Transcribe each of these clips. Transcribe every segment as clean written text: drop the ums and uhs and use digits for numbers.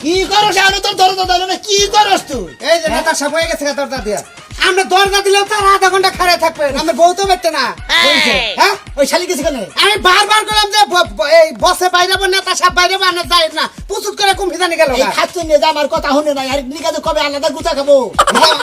কি করছ আমি তোর দরজা দিল না কি করছ তুই এই যে নেতা সব হয়ে গেছে দরজা দিয়া আমরা দরজা দিলেও তার আধা ঘন্টা খাড়ে থাকবেন আমরা বউ তো বেরতে না হ্যাঁ ওই শালি গেছে কেন আমি বারবার করলাম যে এই বসে বাইরে নেতা সব বাইরে না যায় না প্রস্তুত করে কুম্ভি জানি গেল এই খাচ্ছ নিয়ে যা আমার কথা শুনে না আর নিকা তো কবে আলাদা গুতা খাবো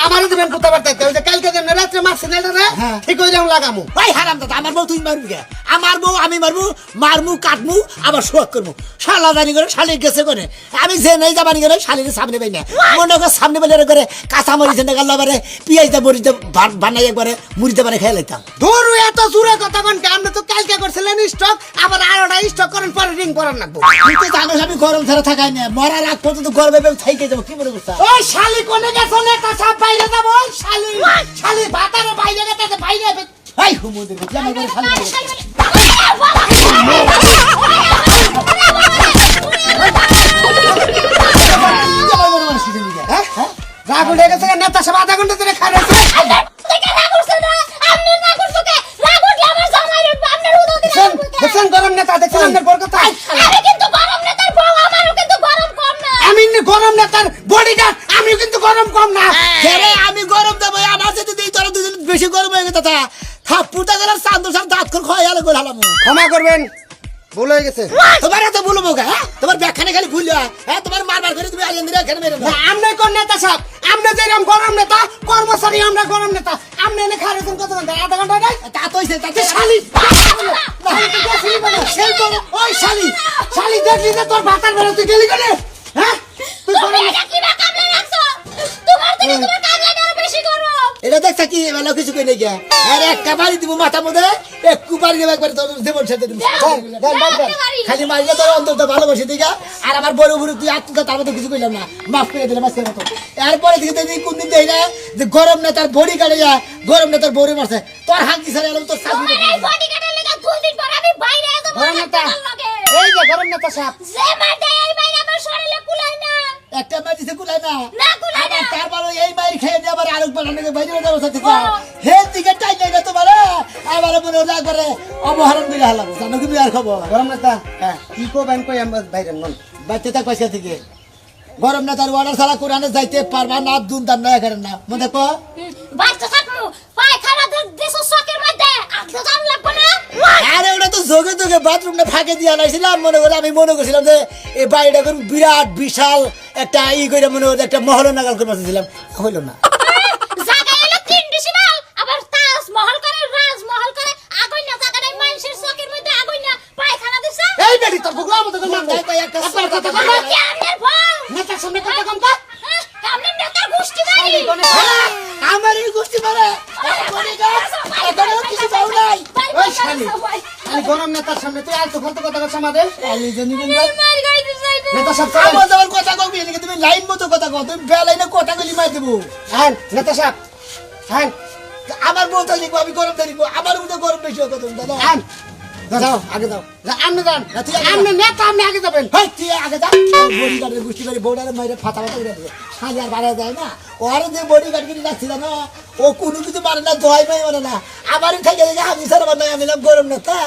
আমারও দিবেন পুতা বার্তা ওই যে কালকে যে রাত্রে মারছে না রে ঠিক হয়ে যাও লাগামু ভাই হারাম দাদা আমার বউ তুই মারবি কে আমার বউ আমি মারবো মারমু কাটমু আবার শোক করবো শালা জানি করে শালি গেছে করে আমি যে নেই যাবানি করে শালির সামনে পাই না মনে করে সামনে পেলে করে কাঁচা মরিচ না গেল আবার পিঁয়াজটা মরিচটা বানাই একবারে মুড়িতে পারে খেয়ে লাইতাম ধরু এত জোরে কথা কোন আমরা তো কালকে করছিলেন স্টক আবার আরোটা স্টক করেন পরে রিং করার লাগবো তুই তো জানোস আমি গরম ছাড়া থাকাই না মরার আগ পর্যন্ত গরমে থাইকে যাবো কি মনে করছিস ওই শালি কোনে গেছো নেতা সব বাইরে যাবো ওই শালি শালি বাতারে বাইরে গেছে বাইরে এই হুমুদের জামাই করে শালি রাগ উঠে গেছে নেতা সব আধা ঘন্টা ধরে খারাপ গরম নেতা দেখছেন আপনার বড় কথা আমি গরম নেতার বডিগার্ড আমিও কিন্তু গরম কম না আমি গরম দেবো আমার যদি দিই তোরা দুদিন বেশি গরম হয়ে গেছে তা থাপ্পুটা গেলার চান্দু সার দাঁত করে খোয়া গেল গোলাম ক্ষমা করবেন ভুল হয়ে গেছে তোমার এত বলবো হ্যাঁ তোমার ব্যাখ্যানে খালি ভুল হ্যাঁ তোমার মারবার করে তুমি আলিয়ান দিলে এখানে মেরে আমরা কোন নেতা সাহেব আমরা যেরকম গরম নেতা কর্মচারী আমরা গরম নেতা আমরা এনে খারেছেন কত ঘন্টা আধা ঘন্টা নাই তা তো হইছে তাতে শালি ওই শালি শালি দেখলি যে তোর ভাতার বেলা তুই গেলি কেন হ্যাঁ তুই এটা দেখছ কি ভালো কিছু কই নাই গিয়া আর একটা বাড়ি দিব মাথা মধ্যে এক কুপারি দেব একবার তোর জীবন সাথে দিব খালি মারিলে তোর অন্তত ভালোবাসি দিগা আর আমার বড় বড় তুই আত্মটা তার মধ্যে কিছু কইলাম না মাফ করে দিলাম আজকের মতো এরপরে দিকে তুই কোন দিন দেই না যে গরম না তার বডি কাটে যা গরম না তার বড়ি মারছে তোর হাঙ্কি সারে এলাম তোর সাথে বডি কাটার লাগা 2 দিন পর আমি বাইরে এসে গরম নেতা এই যে গরম নেতা সাহেব যে মাঠে এই বাইরে আমার শরীরে কুলাই না একটা মাই দিতে কুলাই না না কুলাই না তারপর এই মাই খেয়ে দিয়ে আবার আরেক বানানো বাইরে যাওয়ার সাথে হে দিকে টাই নাই না তোমার আবার মনে হলো একবারে অবহরণ করে হালাবো জানো কি আর খবর গরম নেতা কি করবেন কই আমরা বাইরে নন বাচ্চা তা পয়সা থেকে গরম না তার অর্ডার ছাড়া কোরআনে যাইতে পারবা না দুন দাম নয় করেন না মনে কো বাচ্চা থাকমু পায়খানা দেশো শকের মধ্যে আদলো দাম লাগবে না আরে ওটা তো যোগে যোগে বাথরুমটা ফাঁকে দিয়ে আনাইছিলাম মনে করে আমি মনে করছিলাম যে এই বাড়িটা করে বিরাট বিশাল একটা করে মনে করে একটা মহল নাগাল করে বসেছিলাম হইল না জায়গা এলো 3 ডিসিমাল আবার তাজমহল করে রাজমহল করে আগুন না জায়গা নাই মানুষের শকের মধ্যে আগুন না পায়খানা দিছে এই বেটি তোর ভগবান মতো করে মারতে কই একটা কথা বল কি আমনের ভয় নেতার সামনে কথা কম কা আমনের নেতার গোষ্ঠী বাড়ি আমার এই গোষ্ঠী মারে এখন কিছু পাও নাই ওই শালি আমি গরম নেতার সামনে তুই আর তো ফালতু কথা বলছ আমাদের এই জন্য মার গাইতে চাই নেতা সাহেব আমার যাওয়ার কথা কবি এদিকে তুমি লাইন মতো কথা কও তুমি বেলাইনে কথা গলি মাই দেবো হ্যাঁ নেতা সাহেব হ্যাঁ আমার বলতে লিখবো আমি গরম লিখবো আমার মধ্যে গরম বেশি হতো তুমি দাদা হ্যাঁ যাও আগে যাও আপনি যান তুই আগে আপনি নেতা আপনি আগে যাবেন হয় তুই আগে যা বডি গার্ডের গোষ্ঠী করে বউডারে মাইরে ফাটা ফাটা করে দেবে সাজি আর বাড়া যায় না ওর যে বডি গার্ড কিনে যাচ্ছিল না ও কোনো কিছু মারে না দোয়াই মাই মারে না আমারই থেকে আমি স্যার আমার নাই আমি নাম গরম না তা